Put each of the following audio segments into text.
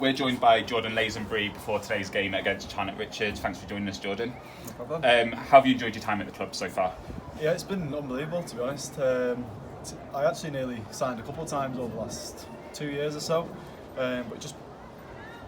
We're joined by Jordan Lazenbury before today's game against Charnock Richards. Thanks for joining us, Jordan. No problem. How have you enjoyed your time at the club so far? Yeah, it's been unbelievable, to be honest. I actually nearly signed a couple of times over the last 2 years or so, but it just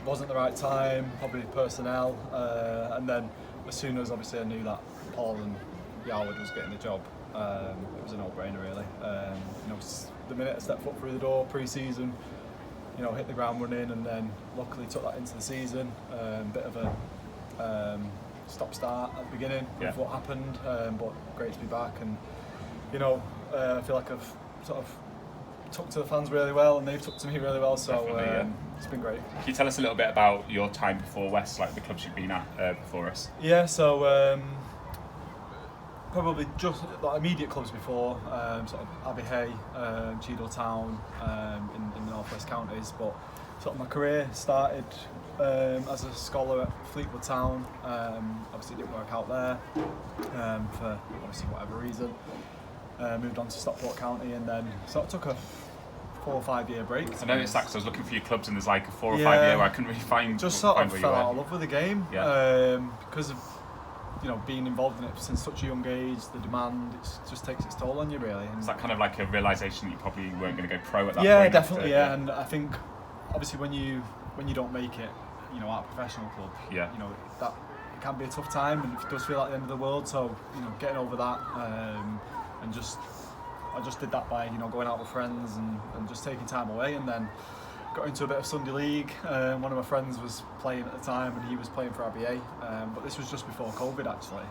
wasn't the right time, probably personnel, and then as soon as obviously I knew that Paul and Yarwood was getting the job, it was a no-brainer really. The minute I stepped foot through the door pre-season, hit the ground running, and then luckily took that into the season. Bit of a stop-start at the beginning of what happened, but great to be back, and I feel like I've sort of took to the fans really well, and they've took to me really well, so it's been great. Can you tell us a little bit about your time before West, like the clubs you've been at before us? Yeah, so probably just like immediate clubs before, sort of Abbey Hay, Cheadle Town, in the North West counties, but sort of my career started as a scholar at Fleetwood Town. Obviously it didn't work out there for obviously whatever reason. Moved on to Stockport County, and then sort of took a 4 or 5 year break. I noticed that because I was looking for your clubs, and there's like a 4 or 5 year where I couldn't really find. Just sort of fell out of love with the game, because of being involved in it since such a young age. The demand, it just takes its toll on you really. And is that kind of like a realisation that you probably weren't going to go pro at that point? Yeah, definitely. And I think obviously when you don't make it, at a professional club, that it can be a tough time, and it does feel like the end of the world. So getting over that, and I just did that by going out with friends and just taking time away, and then got into a bit of Sunday League. One of my friends was playing at the time, and he was playing for ABA, but this was just before COVID actually.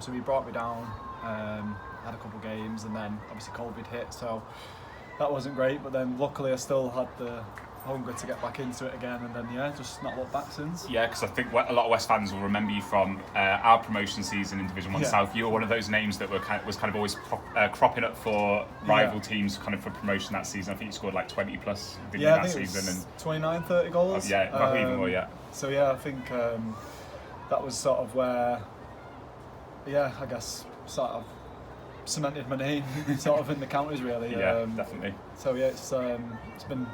So he brought me down, had a couple of games, and then obviously COVID hit, so that wasn't great, but then luckily I still had the hunger to get back into it again, and then just not looked back since. Yeah, because I think a lot of West fans will remember you from our promotion season in Division 1 South. You were one of those names that was kind of always cropping up for rival teams kind of for promotion that season. I think you scored like 20 plus that season. And 29, 30 goals. Probably even more, So I think that was sort of where, I guess sort of cemented my name sort of in the counties really. Definitely. So it's been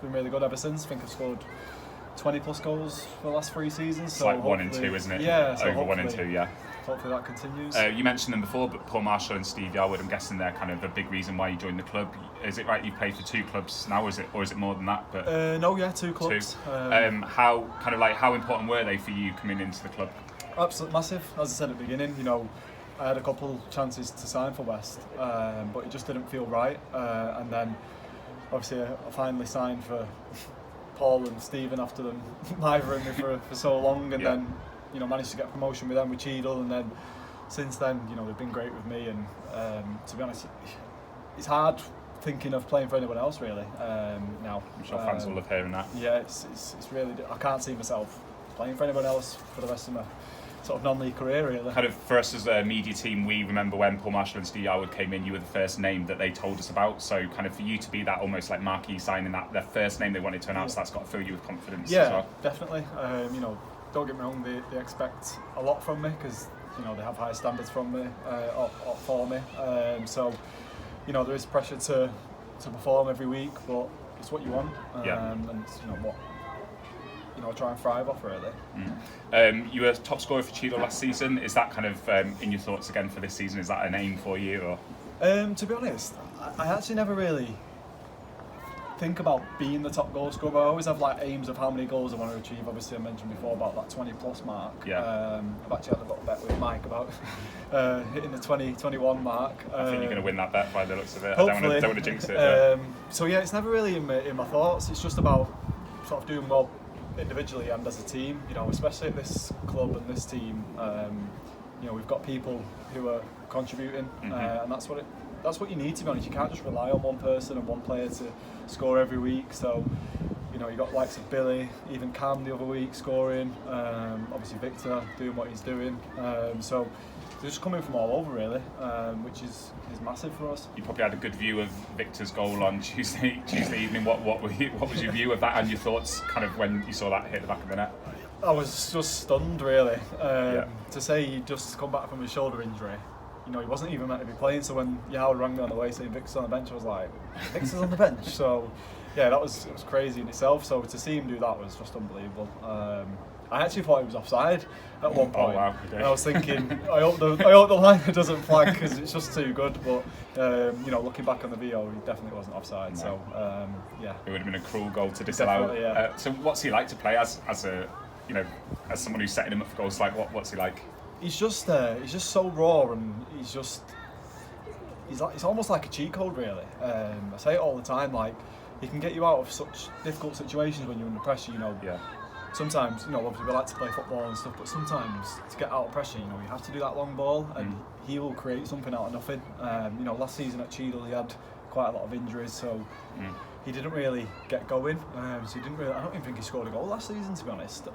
really good ever since. I think I've scored 20 plus goals for the last 3 seasons. It's so like 1 and 2, isn't it? Yeah, so over 1 and 2, Hopefully that continues. You mentioned them before, but Paul Marshall and Steve Yarwood, I'm guessing they're kind of a big reason why you joined the club. Is it right you've played for 2 clubs now, or is it more than that? But 2 clubs. 2. How important were they for you coming into the club? Absolutely massive. As I said at the beginning, I had a couple chances to sign for West, but it just didn't feel right. And then obviously I finally signed for Paul and Stephen after them mithering me for so long, and then managed to get promotion with them with Cheadle, and then since then they've been great with me, and to be honest it's hard thinking of playing for anyone else really now. I'm sure fans will love hearing that. Yeah, it's really, I can't see myself playing for anyone else for the rest of my sort of non-league career really. Kind of for us as a media team, we remember when Paul Marshall and Steve Yarwood came in, you were the first name that they told us about, so kind of for you to be that almost like marquee signing, that their first name they wanted to announce, that's got to fill you with confidence as well. Definitely. Don't get me wrong, they expect a lot from me, because they have high standards from me or for me, so there is pressure to perform every week, but it's what you want, and what I try and thrive off really. You were top scorer for Cheadle last season. Is that kind of in your thoughts again for this season? Is that an aim for you? Or? To be honest, I actually never really think about being the top goal scorer. I always have like aims of how many goals I want to achieve. Obviously I mentioned before about that 20 plus mark. I've actually had a little bet with Mike about hitting the 21 mark. I think you're going to win that bet by the looks of it. Hopefully. I don't want to jinx it. So it's never really in my thoughts. It's just about sort of doing well individually and as a team, especially at this club and this team. We've got people who are contributing, and that's what you need, to be honest. You can't just rely on one person and one player to score every week. So you got likes of Billy, even Cam the other week scoring, obviously Victor doing what he's doing, so they're just coming from all over really, which is massive for us. You probably had a good view of Victor's goal on Tuesday evening. What was your view of that, and your thoughts kind of when you saw that hit the back of the net? I was just stunned really. To say he'd just come back from his shoulder injury, he wasn't even meant to be playing, so when Howard rang me on the way saying Victor's on the bench, I was like, Victor's on the bench? So yeah, it was crazy in itself. So to see him do that was just unbelievable. I actually thought he was offside at one point. Oh, wow. And I was thinking, I hope the liner doesn't flag because it's just too good. But looking back on the VO, he definitely wasn't offside. No. So yeah, it would have been a cruel goal to disallow. Yeah. So what's he like to play as a as someone who's setting him up for goals? Like what's he like? He's just so raw, and he's almost like a cheat code, really. I say it all the time, like he can get you out of such difficult situations when you're under pressure. Yeah. Sometimes, obviously we like to play football and stuff, but sometimes to get out of pressure, you have to do that long ball, and he will create something out of nothing. Last season at Cheadle, he had quite a lot of injuries, so he didn't really get going. So he didn't really. I don't even think he scored a goal last season, to be honest.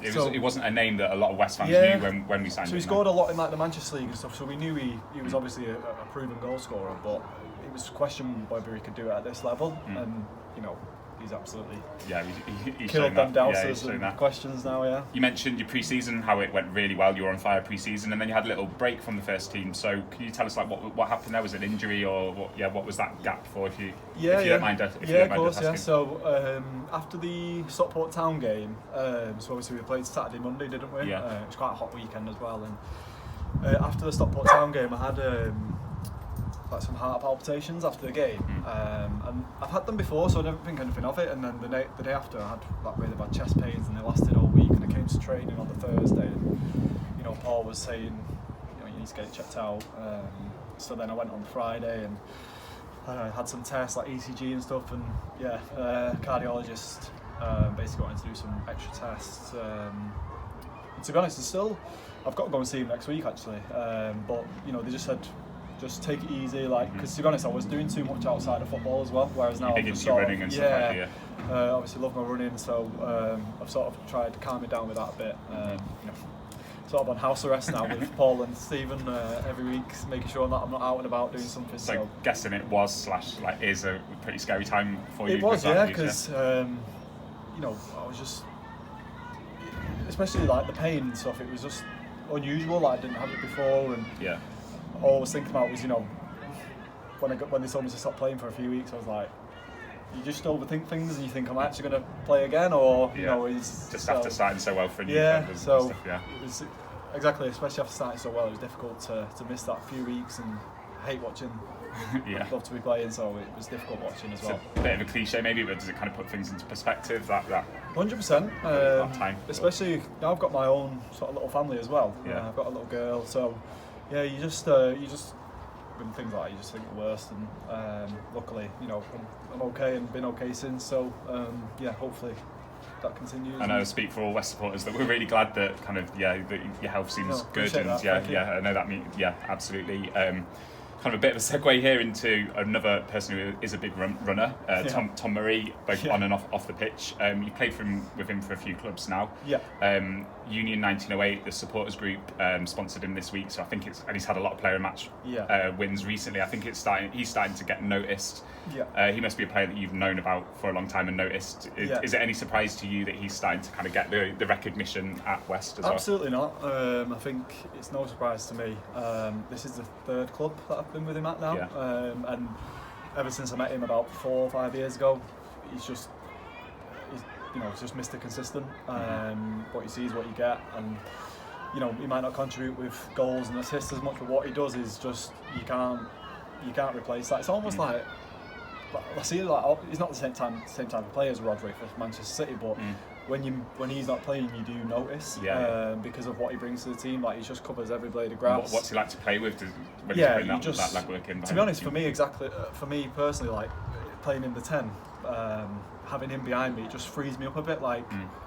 It wasn't a name that a lot of West fans knew when we signed him. So he scored a lot in like the Manchester League and stuff. So we knew he was obviously a proven goal scorer, but it was questionable whether he could do it at this level. And he's absolutely he's killed them doubters and questions now. Yeah. You mentioned your pre-season, how it went really well. You were on fire pre-season, and then you had a little break from the first team. So can you tell us what happened there? Was it an injury or what? Yeah, what was that gap for? If you don't mind, of course. Yeah. So after the Stockport Town game, so obviously we played Saturday, Monday, didn't we? Yeah. It was quite a hot weekend as well, and after the Stockport Town game, I had like some heart palpitations after the game, and I've had them before, so I didn't think anything of it. And then the day after, I had like really bad chest pains, and they lasted all week. And I came to training on the Thursday, and Paul was saying, you need to get it checked out. So then I went on Friday and I had some tests like ECG and stuff, and cardiologist basically wanted to do some extra tests. To be honest, I've got to go and see him next week actually, but they just said, just take it easy, because to be honest, I was doing too much outside of football as well. Whereas now I'm just running and stuff like that. Obviously love my running, so I've sort of tried to calm it down with that a bit. Sort of on house arrest now with Paul and Stephen every week, making sure that I'm not out and about doing something. So guessing it was / is a pretty scary time for you. It was, because I was just, especially like the pain and stuff. It was just unusual. I didn't have it before, and all I was thinking about was, when they told me to stop playing for a few weeks, I was like, you just overthink things and you think, I'm actually going to play again, or after starting so well for a new club and stuff, yeah. It was exactly, especially after starting so well, it was difficult to miss that few weeks, and I hate watching. I'd love to be playing, so it was difficult watching as well. It's a bit of a cliche maybe, but does it kind of put things into perspective? That 100%. Time. Especially now I've got my own sort of little family as well. I've got a little girl, so you just when things like that, you just think the worst, and luckily I'm okay and been okay since, so hopefully that continues. I know I speak for all West supporters that we're really glad that that your health seems good, and I know that absolutely. Kind of a bit of a segue here into another person who is a big runner, Tom Murray, both on and off the pitch. You played with him for a few clubs now. Union 1908, the supporters group, sponsored him this week, so I think and he's had a lot of player match wins recently. I think he's starting to get noticed. He must be a player that you've known about for a long time and noticed. Is it any surprise to you that he's starting to kind of get the recognition at West as well? Absolutely not. I think it's no surprise to me. This is the third club that I've been with him at now, and ever since I met him about 4 or 5 years ago, he's just Mr. Consistent. What you see is what you get, and he might not contribute with goals and assists as much, but what he does is just you can't replace that. It's almost like I see he's not the same type of player as Rodri for Manchester City, but when he's not playing, you do notice because of what he brings to the team. Like, he just covers every blade of grass. What's he like to play with? When you bring that legwork in? To be honest, for me personally, like playing in the 10, having him behind me, it just frees me up a bit. Like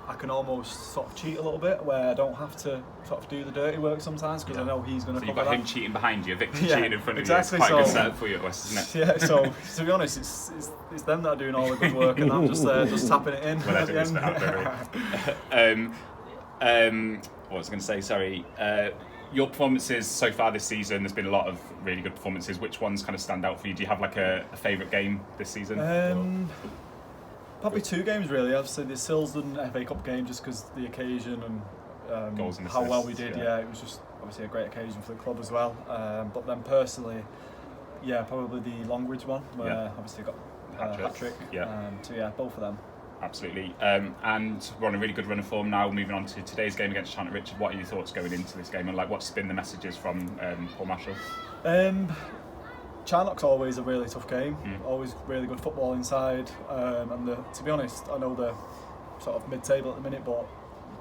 I can almost sort of cheat a little bit, where I don't have to sort of do the dirty work sometimes, because I know he's going to cover that. So you've got him cheating behind you, Victor cheating in front of you. It's quite a good setup for you at West, isn't it? Yeah. So to be honest, it's them that are doing all the good work, and I'm just there, just tapping it in. Well, at the end. What was I going to say? Sorry. Your performances so far this season, there's been a lot of really good performances. Which ones kind of stand out for you? Do you have like a favourite game this season? Probably 2 games really. Obviously the Silsden FA Cup game, just because the occasion and goals and how well we did. It was just obviously a great occasion for the club as well. But then personally, probably the Longridge one, where obviously got hat-trick. Yeah. So yeah, both of them. Absolutely. And we're on a really good run of form now. Moving on to today's game against Chanter Richard. What are your thoughts going into this game, and like what's been the messages from Paul Marshall? Charnock's always a really tough game. Always really good football inside. And to be honest, I know they're sort of mid-table at the minute, but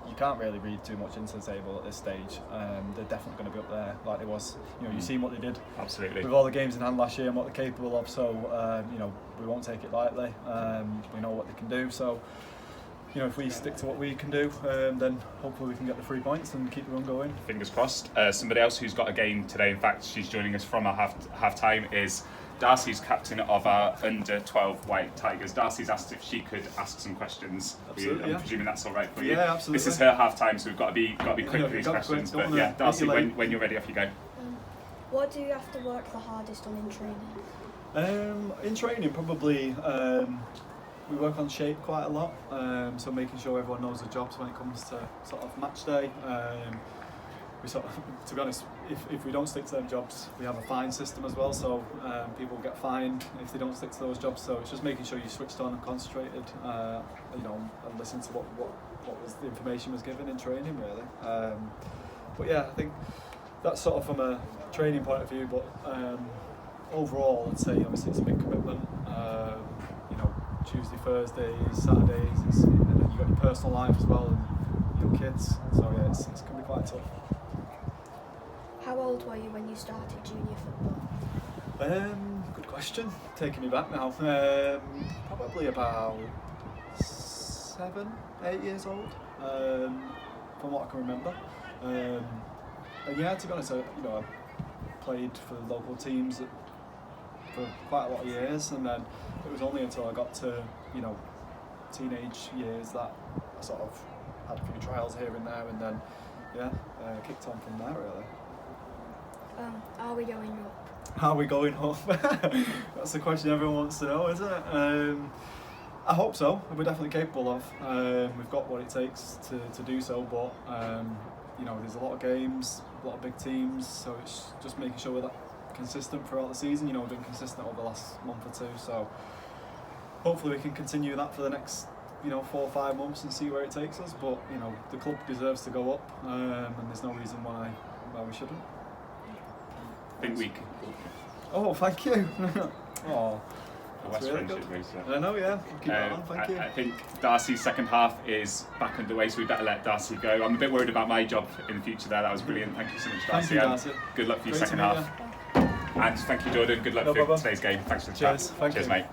you can't really read too much into the table at this stage. They're definitely going to be up there like they was. You've seen what they did. Absolutely. With all the games in hand last year and what they're capable of. So we won't take it lightly. We know what they can do. So if we stick to what we can do, then hopefully we can get the 3 points and keep the run going. Fingers crossed. Somebody else who's got a game today, in fact, she's joining us from our half time, is Darcy's captain of our under-12 White Tigers. Darcy's asked if she could ask some questions. Absolutely, I'm presuming that's all right for you. Yeah, absolutely. This is her half time, so we've got to be quick with these questions. But yeah, Darcy, when you're ready, off you go. What do you have to work the hardest on in training? In training, probably we work on shape quite a lot. So making sure everyone knows their jobs when it comes to sort of match day. We sort of, to be honest, if we don't stick to them jobs, we have a fine system as well. So people get fined if they don't stick to those jobs. So it's just making sure you switched on and concentrated, and listen to what was the information was given in training, really. But yeah, I think that's sort of from a training point of view. But overall, I'd say obviously it's a big commitment. Tuesday, Thursdays, Saturdays, and then you've got your personal life as well, and your kids. So yeah, it's going to be quite tough. How old were you when you started junior football? Good question. Taking me back now. Probably about 7, 8 years old, from what I can remember. And yeah, to be honest, I played for the local teams for quite a lot of years, and then it was only until I got to teenage years that I sort of had a few trials here and there, and then kicked on from there, really. Are we going up? How are we going up? That's the question everyone wants to know, isn't it? I hope so. We're definitely capable of. We've got what it takes to do so, but there's a lot of games, a lot of big teams, so it's just making sure we're that consistent throughout the season. We've been consistent over the last month or two, so hopefully we can continue that for the next 4 or 5 months and see where it takes us. But the club deserves to go up, and there's no reason why we shouldn't. I think we can. Oh, thank you. Oh, West really Friendship good. race, I know, yeah. Keep that on, thank you. I think Darcy's second half is back underway, so we better let Darcy go. I'm a bit worried about my job in the future there. That was brilliant. Thank you so much, Darcy. Thank you, Darcy. Good luck for your Great second to meet half. And thank you, Jordan. Good luck No for problem. today's game. Thanks for the Cheers. chat. Thank Cheers, you. mate.